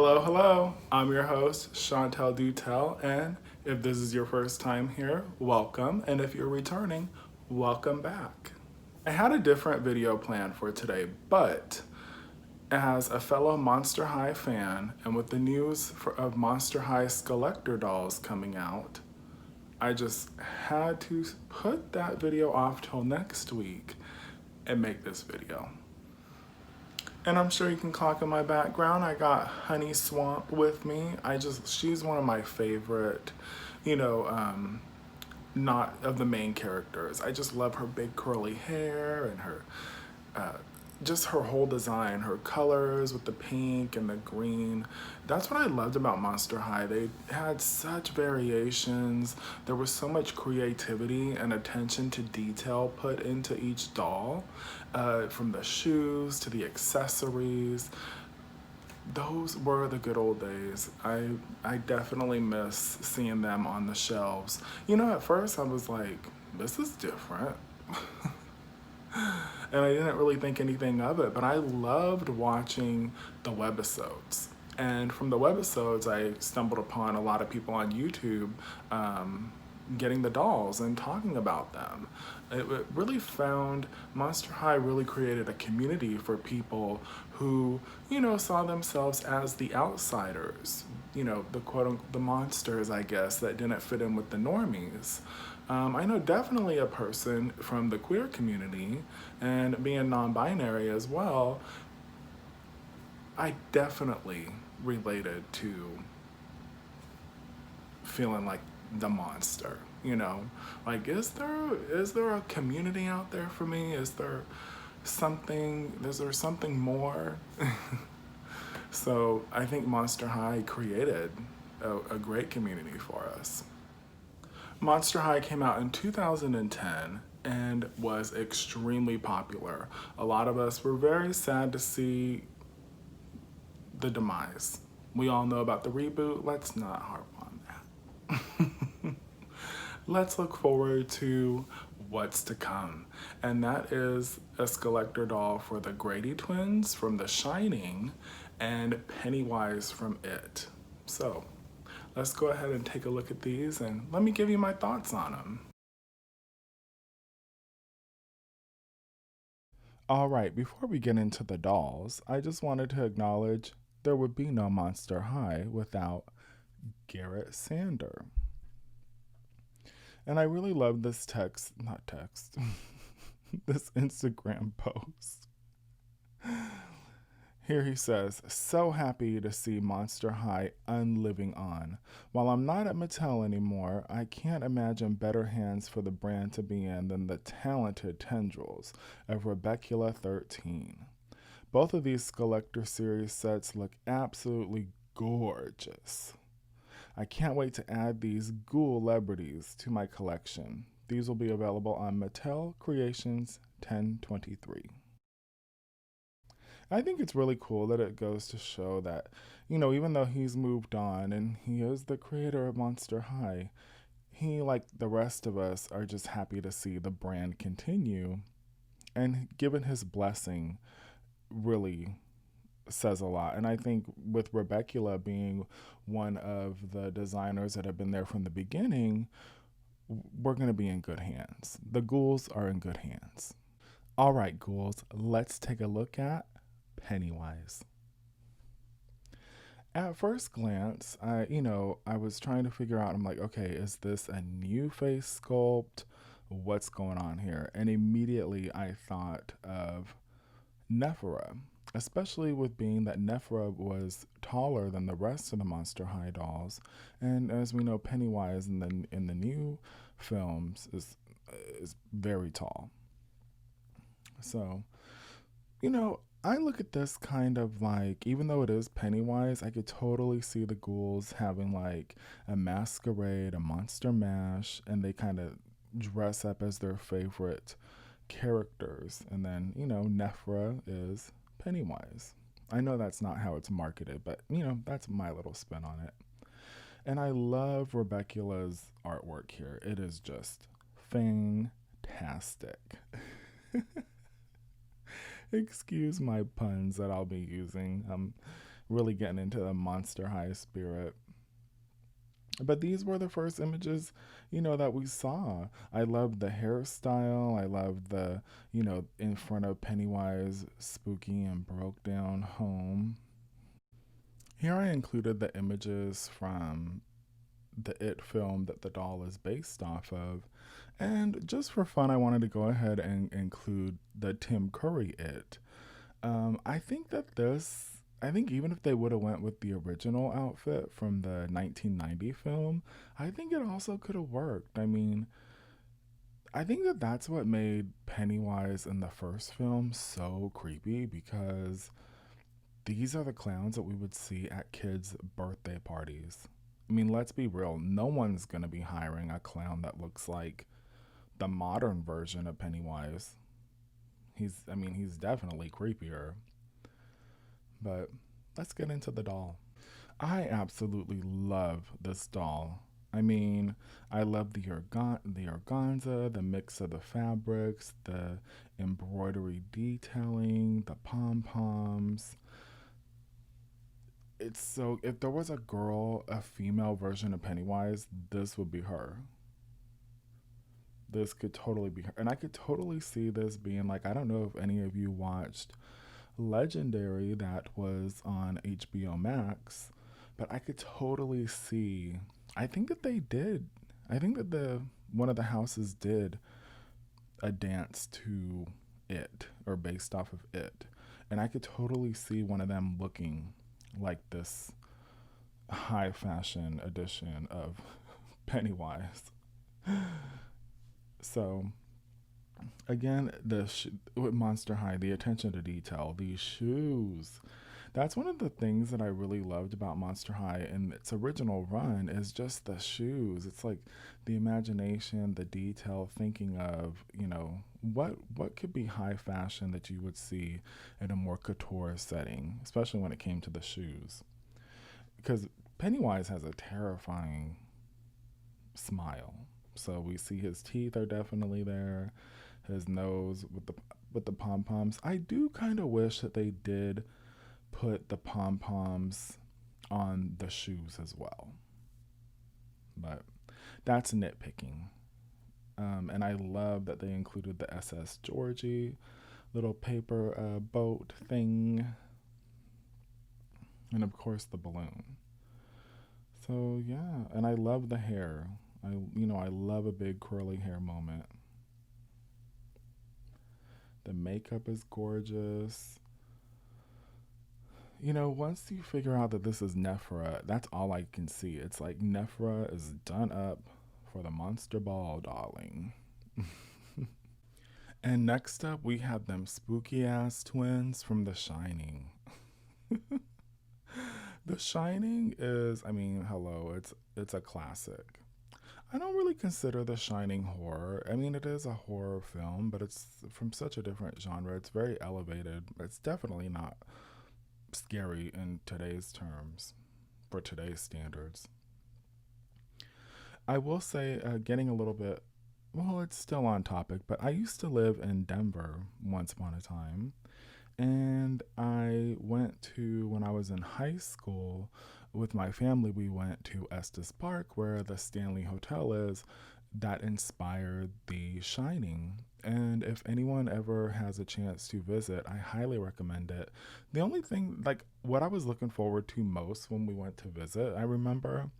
Hello, hello. I'm your host, Chantel Dutel, and if this is your first time here, welcome. And if you're returning, welcome back. I had a different video planned for today, but as a fellow Monster High fan, and with the news of Monster High Skullector dolls coming out, I just had to put that video off till next week and make this video. And I'm sure you can clock in my background. I got Honey Swamp with me. She's one of my favorite, you know, not of the main characters. I just love her big curly hair and her, uh, just her whole design, her colors with the pink and the green. That's what I loved about Monster High. They had such variations. There was so much creativity and attention to detail put into each doll, from the shoes to the accessories. Those were the good old days. I definitely miss seeing them on the shelves. You know, at first I was like, this is different. And I didn't really think anything of it, but I loved watching the webisodes. And from the webisodes, I stumbled upon a lot of people on YouTube getting the dolls and talking about them. It really found, Monster High really created a community for people who, you know, saw themselves as the outsiders, you know, the the monsters, I guess, that didn't fit in with the normies. I know definitely a person from the queer community, and being non-binary as well, I definitely related to feeling like the monster, you know? Like, is there a community out there for me? Is there something more? So I think Monster High created a great community for us. Monster High came out in 2010 and was extremely popular. A lot of us were very sad to see the demise. We all know about the reboot. Let's not harp on that. Let's look forward to what's to come. And that is a Skullector doll for the Grady twins from The Shining and Pennywise from It. So let's go ahead and take a look at these and let me give you my thoughts on them. All right, before we get into the dolls, I just wanted to acknowledge there would be no Monster High without Garrett Sander. And I really love this this Instagram post. Here he says, so happy to see Monster High unliving on. While I'm not at Mattel anymore, I can't imagine better hands for the brand to be in than the talented tendrils of Rebecula 13. Both of these Skullector series sets look absolutely gorgeous. I can't wait to add these ghoul-lebrities to my collection. These will be available on Mattel Creations 1023. I think it's really cool that it goes to show that, you know, even though he's moved on and he is the creator of Monster High, he, like the rest of us, are just happy to see the brand continue. And given his blessing, really says a lot. And I think with Rebecula being one of the designers that have been there from the beginning, we're going to be in good hands. The ghouls are in good hands. All right, ghouls, let's take a look at Pennywise. At first glance, I was trying to figure out, I'm like, okay, is this a new face sculpt? What's going on here? And immediately I thought of Nephra, especially with being that Nephra was taller than the rest of the Monster High dolls. And as we know, Pennywise in the new films is very tall. So, you know, I look at this kind of like, even though it is Pennywise, I could totally see the ghouls having like a masquerade, a monster mash, and they kind of dress up as their favorite characters. And then, you know, Nephra is Pennywise. I know that's not how it's marketed, but, you know, that's my little spin on it. And I love Rebecula's artwork here. It is just fantastic. Excuse my puns that I'll be using. really getting into the Monster High spirit. But these were the first images, that we saw. I loved the hairstyle. I loved the, in front of Pennywise spooky and broke down home. Here I included the images from the It film that the doll is based off of. And just for fun, I wanted to go ahead and include the Tim Curry It. I think even if they would have went with the original outfit from the 1990 film, I think it also could have worked. I mean, I think that that's what made Pennywise in the first film so creepy because these are the clowns that we would see at kids' birthday parties. I mean, let's be real. No one's going to be hiring a clown that looks like the modern version of Pennywise. He's definitely creepier. But let's get into the doll. I absolutely love this doll. I mean, I love the organza, the mix of the fabrics, the embroidery detailing, the pom poms. It's so, if there was a female version of Pennywise, this would be her. This could totally be her. And I could totally see this being like, I don't know if any of you watched Legendary that was on HBO Max, but I could totally see. I think that they did. I think that the one of the houses did a dance to it or based off of it, and I could totally see one of them looking like this high fashion edition of Pennywise. So again, with Monster High, the attention to detail, these shoes. That's one of the things that I really loved about Monster High in its original run is just the shoes. It's like the imagination, the detail, thinking of, what could be high fashion that you would see in a more couture setting, especially when it came to the shoes. Because Pennywise has a terrifying smile. So we see his teeth are definitely there, his nose with the pom poms. I do kind of wish that they did put the pom poms on the shoes as well, but that's nitpicking. And I love that they included the SS Georgie little paper boat thing, and of course the balloon. So yeah, and I love the hair. I love a big curly hair moment. The makeup is gorgeous. Once you figure out that this is Nephra, that's all I can see. It's like Nephra is done up for the Monster Ball, darling. And next up, we have them spooky ass twins from The Shining. The Shining is, hello, it's a classic. I don't really consider The Shining horror. I mean, it is a horror film, but it's from such a different genre. It's very elevated. It's definitely not scary in today's terms, for today's standards. I will say, getting a little bit, well, it's still on topic, but I used to live in Denver once upon a time. And when I was in high school with my family, we went to Estes Park, where the Stanley Hotel is, that inspired The Shining. And if anyone ever has a chance to visit, I highly recommend it. The only thing, like, what I was looking forward to most when we went to visit, I remember,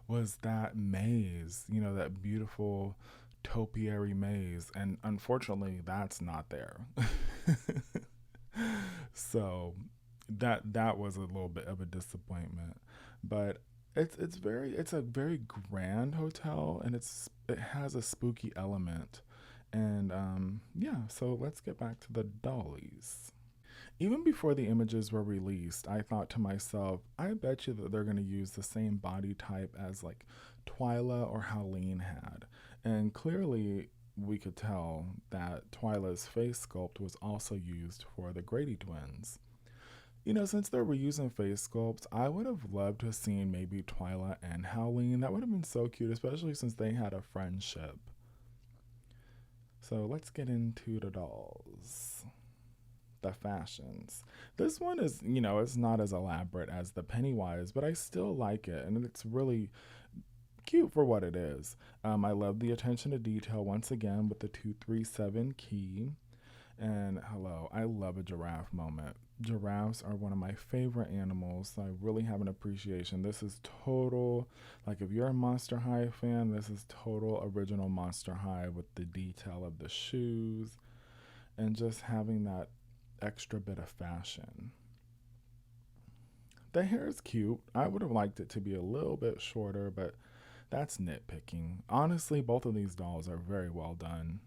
was that maze, that beautiful topiary maze. And unfortunately, that's not there. So that was a little bit of a disappointment, but it's a very grand hotel, and it has a spooky element, and yeah. So let's get back to the dollies. Even before the images were released, I thought to myself, I bet you that they're going to use the same body type as like Twyla or Howleen had, and clearly we could tell that Twyla's face sculpt was also used for the Grady twins. Since they're reusing face sculpts, I would have loved to have seen maybe Twyla and Howleen. That would have been so cute, especially since they had a friendship. So let's get into the dolls. the fashions. This one is, it's not as elaborate as the Pennywise, but I still like it, and it's really cute for what it is. I love the attention to detail once again with the 237 key. And hello, I love a giraffe moment. Giraffes are one of my favorite animals. So I really have an appreciation. This is total, like if you're a Monster High fan, this is total original Monster High with the detail of the shoes and just having that extra bit of fashion. The hair is cute. I would have liked it to be a little bit shorter, but that's nitpicking. Honestly, both of these dolls are very well done.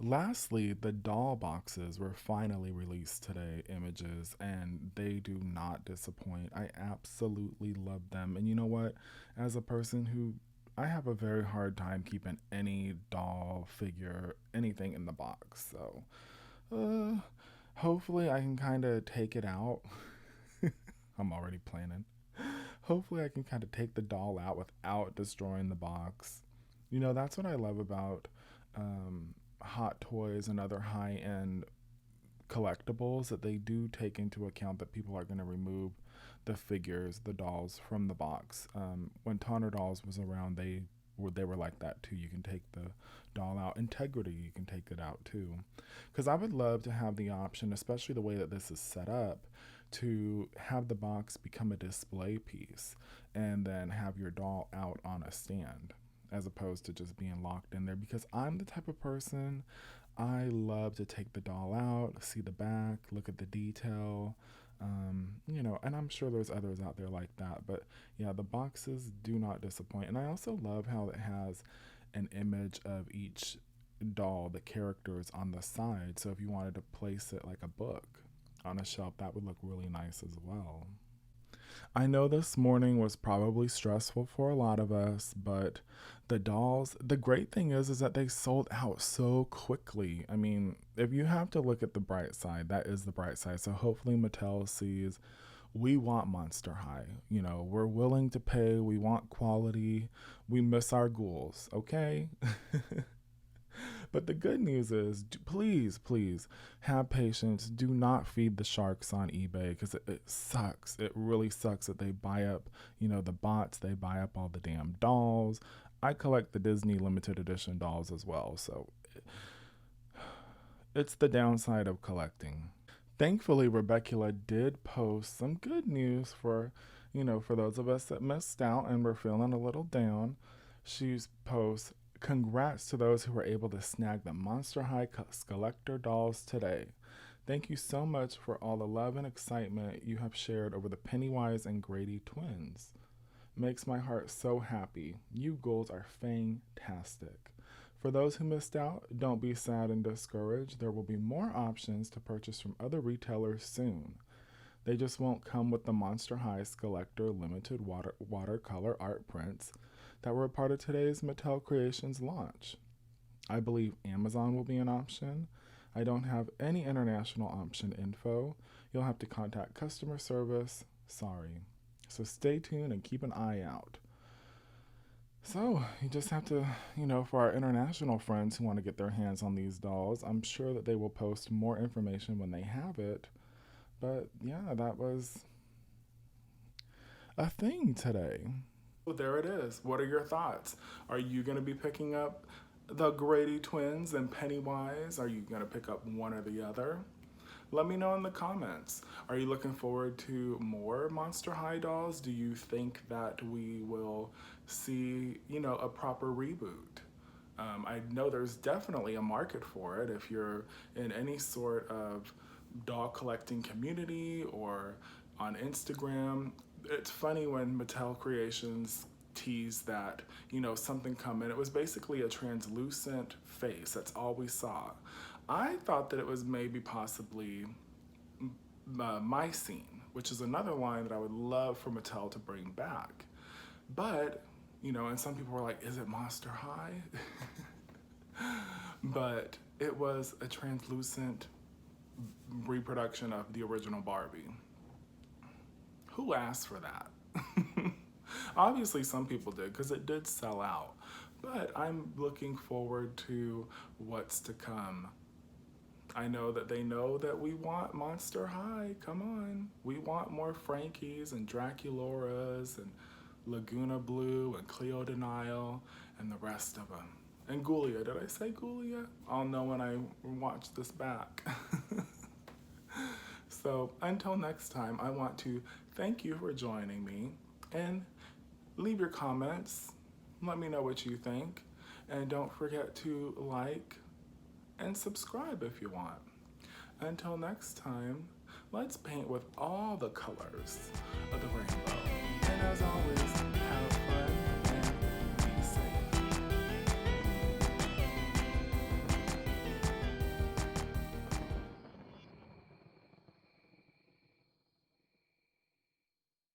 Lastly, the doll boxes were finally released today, images, and they do not disappoint. I absolutely love them. And you know what? As a person who I have a very hard time keeping any doll figure, anything in the box. So, uh, hopefully I can kind of take it out. I'm already planning. Hopefully I can kind of take the doll out without destroying the box. That's what I love about Hot Toys and other high end collectibles, that they do take into account that people are going to remove the figures, the dolls from the box. When Tonner Dolls was around, they were like that too. You can take the doll out. Integrity, you can take it out too. Because I would love to have the option, especially the way that this is set up, to have the box become a display piece and then have your doll out on a stand as opposed to just being locked in there, because I'm the type of person, I love to take the doll out, see the back, look at the detail, and I'm sure there's others out there like that. But yeah, the boxes do not disappoint. And I also love how it has an image of each doll, the characters on the side. So if you wanted to place it like a book on a shelf, that would look really nice as well. I know this morning was probably stressful for a lot of us, but the dolls, the great thing is that they sold out so quickly. I mean, if you have to look at the bright side, that is the bright side. So hopefully Mattel sees we want Monster High. We're willing to pay, we want quality, we miss our ghouls, okay? But the good news is, please, please have patience. Do not feed the sharks on eBay, because it sucks. It really sucks that they buy up, the bots, they buy up all the damn dolls. I collect the Disney limited edition dolls as well, so it's the downside of collecting. Thankfully, Rebecca did post some good news for those of us that missed out and were feeling a little down. She's post congrats to those who were able to snag the Monster High Skullector dolls today. Thank you so much for all the love and excitement you have shared over the Pennywise and Grady twins. Makes my heart so happy. You ghouls are fantastic. For those who missed out, don't be sad and discouraged. There will be more options to purchase from other retailers soon. They just won't come with the Monster High Skullector limited watercolor art prints that were a part of today's Mattel Creations launch. I believe Amazon will be an option. I don't have any international option info. You'll have to contact customer service. Sorry. So stay tuned and keep an eye out. So you just have to, for our international friends who want to get their hands on these dolls, I'm sure that they will post more information when they have it. But yeah, that was a thing today. Well, there it is. What are your thoughts? Are you going to be picking up the Grady twins and Pennywise? Are you going to pick up one or the other? Let me know in the comments. Are you looking forward to more Monster High dolls? Do you think that we will see, a proper reboot? I know there's definitely a market for it if you're in any sort of doll collecting community or on Instagram. It's funny when Mattel Creations teased that, something coming. It was basically a translucent face. That's all we saw. I thought that it was maybe possibly mycene, which is another line that I would love for Mattel to bring back. But, and some people were like, is it Monster High? But it was a translucent reproduction of the original Barbie. Who asked for that? Obviously some people did, because it did sell out. But I'm looking forward to what's to come. I know that we want Monster High. Come on. We want more Frankies and Draculoras and Laguna Blue and Cleo Denial and the rest of them. And Ghoulia. Did I say Ghoulia? I'll know when I watch this back. So until next time, I want to thank you for joining me and leave your comments. Let me know what you think. And don't forget to like and subscribe if you want. Until next time, let's paint with all the colors of the rainbow.